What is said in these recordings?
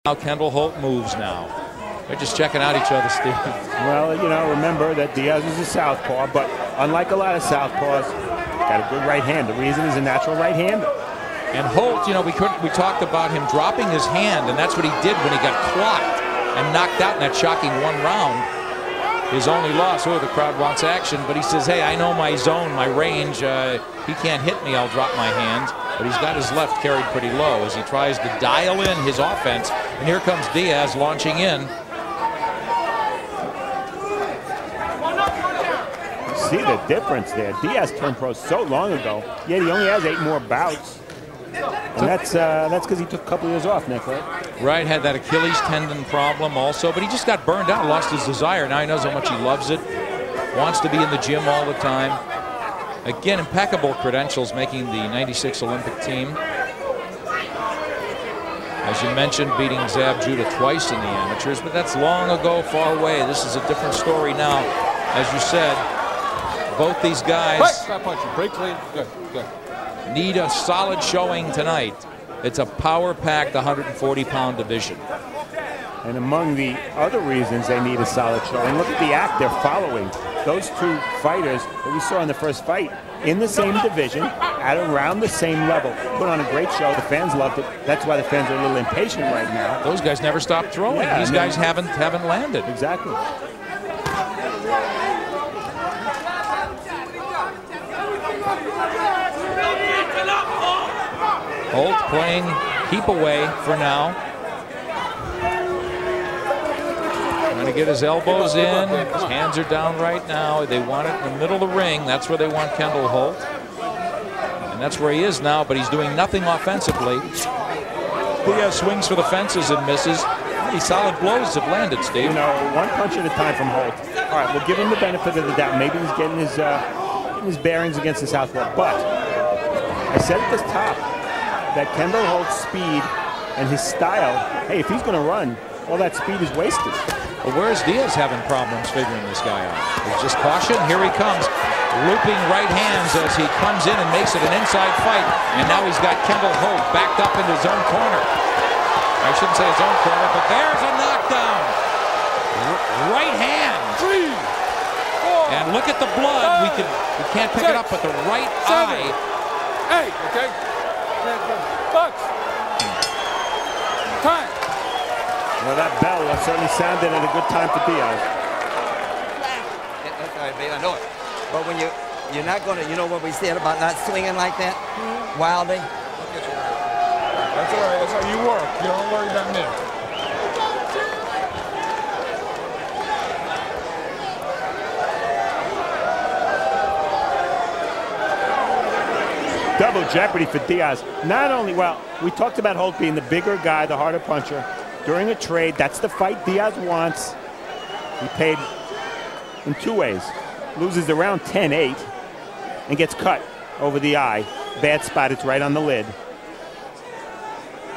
How Kendall Holt moves now. They're just checking out each other, Steve. Well, you know, remember that Diaz is a southpaw, but unlike a lot of southpaws, got a good right hand. The reason he's a natural right-hander. And Holt, you know, we talked about him dropping his hand, and that's what he did when he got clocked and knocked out in that shocking one round. His only loss. Oh, the crowd wants action, but he says, hey, I know my zone, my range. He can't hit me, I'll drop my hand. But he's got his left carried pretty low as he tries to dial in his offense. And here comes Diaz launching in. See the difference there. Diaz turned pro so long ago, yet he only has 8 more bouts. And that's because he took a couple of years off, Nick, right? Right, had that Achilles tendon problem also, but he just got burned out, lost his desire. Now he knows how much he loves it, wants to be in the gym all the time. Again, impeccable credentials, making the '96 Olympic team. As you mentioned, beating Zab Judah twice in the amateurs, but that's long ago, far away. This is a different story now. As you said, both these guys break clean. Good, good. Need a solid showing tonight. It's a power-packed 140-pound division. And among the other reasons they need a solid showing, look at the act they're following. Those two fighters that we saw in the first fight in the same division at around the same level put on a great show. The fans loved it. That's why the fans are a little impatient right now. Those guys never stopped throwing. Yeah, These guys haven't landed. Exactly. Holt playing keep away for now. Trying to get his elbows in. His hands are down right now. They want it in the middle of the ring. That's where they want Kendall Holt. And that's where he is now, but he's doing nothing offensively. Diaz swings for the fences and misses. These solid blows have landed, Steve. You know, one punch at a time from Holt. All right, we'll give him the benefit of the doubt. Maybe he's getting his bearings against the southpaw. But I said at the top that Kendall Holt's speed and his style, hey, if he's going to run, all that speed is wasted. Well, where's Diaz having problems figuring this guy out? It's just caution. Here he comes. Looping right hands as he comes in and makes it an inside fight. And now he's got Kendall Holt backed up into his own corner. I shouldn't say his own corner, but there's a knockdown. Right hand. 3, 4. And look at the blood. We can't pick it up, but the right 7, eye. 8, okay? Bucks. Time. Well, that bell certainly sounded at a good time for Diaz. That's all right, babe, I know it. But when you're not going to, you know what we said about not swinging like that, wildly? That's all right. That's how you work. You don't worry about me. Double jeopardy for Diaz. Not only, well, we talked about Holt being the bigger guy, the harder puncher. During a trade, that's the fight Diaz wants. He paid in 2 ways. Loses the round 10-8 and gets cut over the eye. Bad spot, it's right on the lid.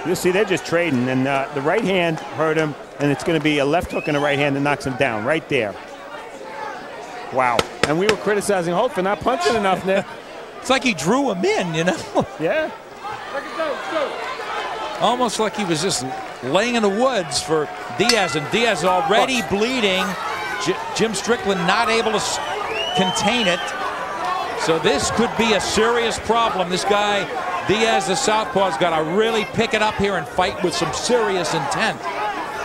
You'll see they're just trading, and the right hand hurt him, and it's going to be a left hook and a right hand that knocks him down right there. Wow. And we were criticizing Holt for not punching enough there. It's like he drew him in, you know? Yeah. Almost like he was just laying in the woods for Diaz, and Diaz is already bleeding. Jim Strickland not able to contain it. So this could be a serious problem. This guy, Diaz, the southpaw's got to really pick it up here and fight with some serious intent.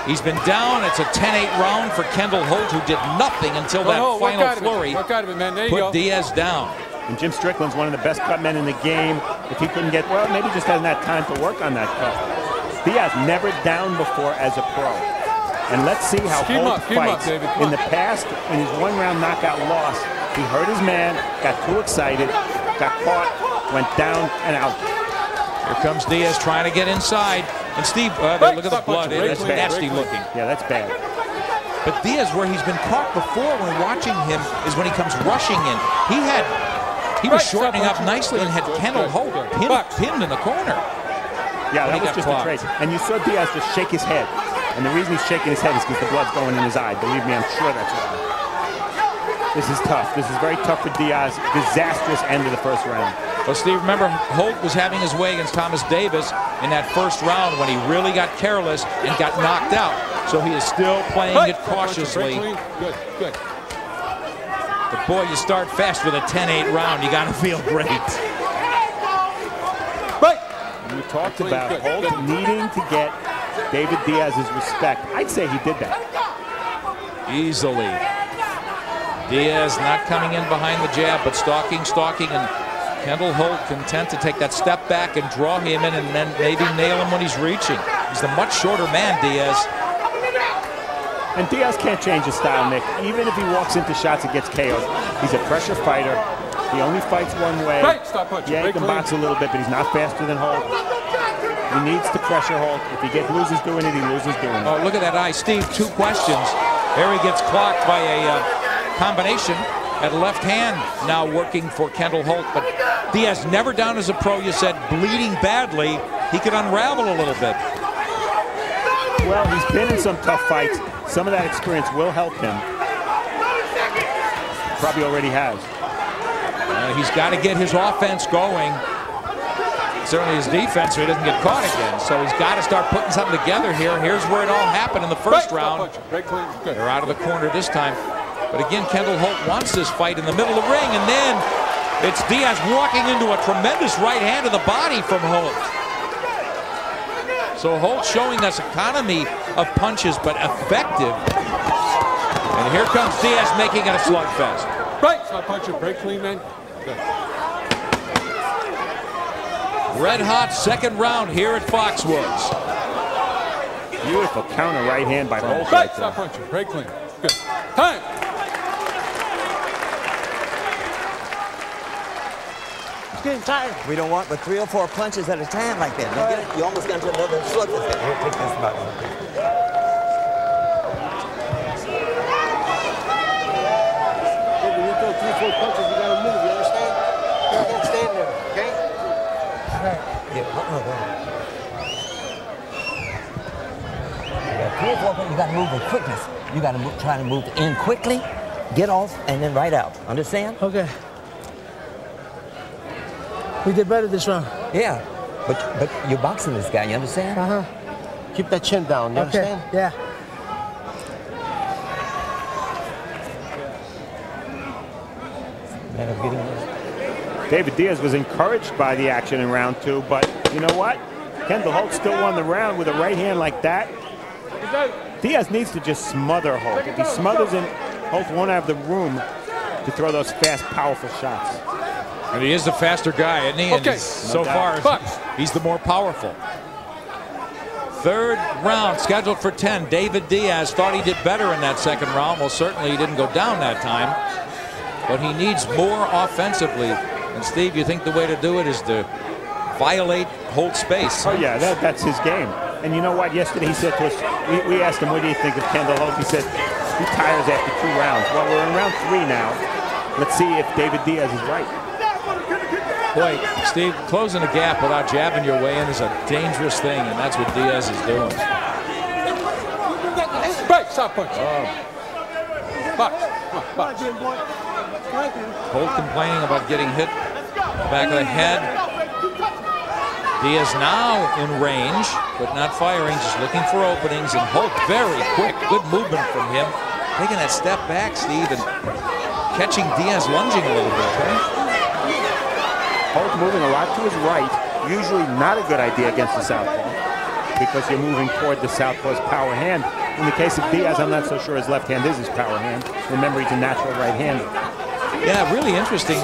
He's been down. It's a 10-8 round for Kendall Holt, who did nothing until that final flurry put Diaz down. And Jim Strickland's one of the best cut men in the game. If he couldn't get, well, maybe just hasn't had time to work on that cut. Diaz never down before as a pro. And let's see how Holt fights. In the past, in his one-round knockout loss, he hurt his man, got too excited, got caught, went down and out. Here comes Diaz trying to get inside. And Steve, look at the blood. It's nasty looking. Yeah, that's bad. But Diaz, where he's been caught before when watching him, is when he comes rushing in. He was shortening up nicely and had Kendall Holt pinned in the corner. Yeah, that was just a trade. And you saw Diaz just shake his head. And the reason he's shaking his head is because the blood's going in his eye. Believe me, I'm sure that's why. This is tough. This is very tough for Diaz. Disastrous end of the first round. Well, Steve, remember Holt was having his way against Thomas Davis in that first round when he really got careless and got knocked out. So he is still playing it cautiously. Good, good. But boy, you start fast with a 10-8 round. You got to feel great. You talked about Holt needing to get David Diaz's respect. I'd say he did that. Easily. Diaz not coming in behind the jab, but stalking, and Kendall Holt content to take that step back and draw him in and then maybe nail him when he's reaching. He's the much shorter man, Diaz. And Diaz can't change his style, Nick. Even if he walks into shots and gets KO'd, he's a pressure fighter. He only fights one way. Stop punching. Yeah, he can box a little bit, but he's not faster than Holt. He needs to pressure Holt. If he loses doing it, he loses doing it. Oh, look at that eye. Steve, 2 questions. There he gets clocked by a combination at left hand now working for Kendall Holt. But Diaz never down as a pro. You said bleeding badly. He could unravel a little bit. Well, he's been in some tough fights. Some of that experience will help him. Probably already has. He's got to get his offense going. Certainly his defense so he doesn't get caught again. So he's got to start putting something together here. Here's where it all happened in the first round. They're out of the corner this time. But again, Kendall Holt wants this fight in the middle of the ring, and then it's Diaz walking into a tremendous right hand to the body from Holt. So Holt showing us economy of punches, but effective. And here comes Diaz making it a slugfest. Stop punching. Break clean, man. Good. Red hot second round here at Foxwoods. Beautiful counter right hand by Holt. Right, stop punching. Break clean. Good. Time. It's getting tired. We don't want but 3 or 4 punches at a time like that. You almost got into another slug. Here, take this back. When you throw 3 or 4 punches, you gotta move. You understand? You can't stand there. Okay. You got to move with quickness. You got to try to move in quickly, get off, and then right out. Understand? Okay. We did better this round. Yeah, but you're boxing this guy. You understand? Keep that chin down. You understand? Yeah. David Diaz was encouraged by the action in round 2, but you know what? Kendall Holt still won the round with a right hand like that. Diaz needs to just smother Holt. If he smothers him, Holt won't have the room to throw those fast, powerful shots. And he is the faster guy, isn't he? Okay. And so far, he's the more powerful. Third round scheduled for 10. David Diaz thought he did better in that second round. Well, certainly he didn't go down that time. But he needs more offensively. And Steve, you think the way to do it is to violate Holt's space? Oh yeah, that's his game. And you know what? Yesterday he said to us, we asked him, what do you think of Kendall Holt? He said he tires after 2 rounds. Well, we're in round 3 now. Let's see if David Diaz is right. Boy, Steve, closing a gap without jabbing your way in is a dangerous thing, and that's what Diaz is doing. Break, stop punching. Box. Box. Holt complaining about getting hit in the back of the head. Diaz now in range, but not firing, just looking for openings. And Holt very quick, good movement from him. Taking that step back, Steve, and catching Diaz lunging a little bit. Holt moving a lot to his right, usually not a good idea against the southpaw because you're moving toward the southpaw's power hand. In the case of Diaz, I'm not so sure his left hand is his power hand. Remember, he's a natural right-hander. Yeah, really interesting.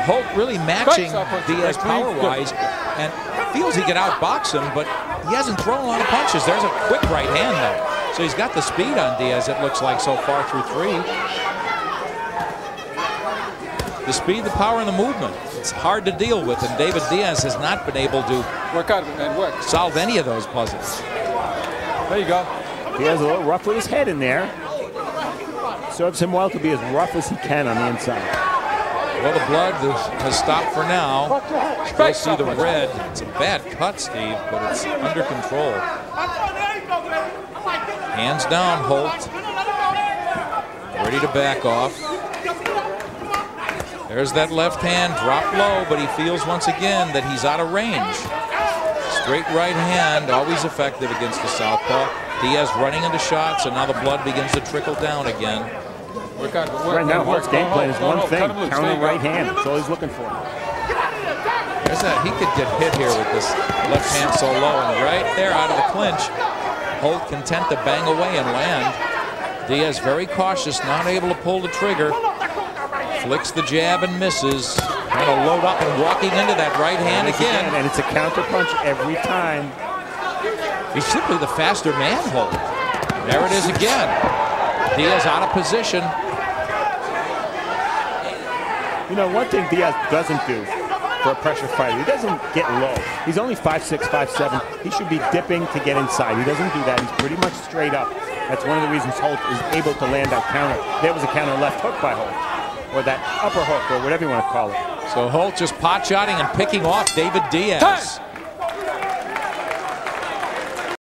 Holt really matching Diaz power-wise and feels he could outbox him, but he hasn't thrown a lot of punches. There's a quick right hand, though. So he's got the speed on Diaz, it looks like, so far through 3. The speed, the power, and the movement. It's hard to deal with, and David Diaz has not been able to work out of it, man. Work. Solve any of those puzzles. There you go. He has a little rough with his head in there. Serves him well to be as rough as he can on the inside. Well, the blood has stopped for now. Still see the red. It's a bad cut, Steve, but it's under control. Hands down, Holt. Ready to back off. There's that left hand dropped low, but he feels once again that he's out of range. Straight right hand, always effective against the southpaw. Diaz running into shots, and now the blood begins to trickle down again. Right now, Holt's game plan is one thing, counter right hand. That's all he's looking for. There's that, he could get hit here with this left hand so low, and right there out of the clinch, Holt content to bang away and land. Diaz very cautious, not able to pull the trigger. Flicks the jab and misses. Trying to load up and walking into that right hand again. And it's a counter punch every time. He's simply the faster man, Holt. There it is again. Diaz out of position. You know, one thing Diaz doesn't do for a pressure fighter, he doesn't get low. He's only 5'6", 5'7". He should be dipping to get inside. He doesn't do that. He's pretty much straight up. That's one of the reasons Holt is able to land that counter. There was a counter left hook by Holt, or that upper hook, or whatever you want to call it. So Holt just pot-shotting and picking off David Diaz.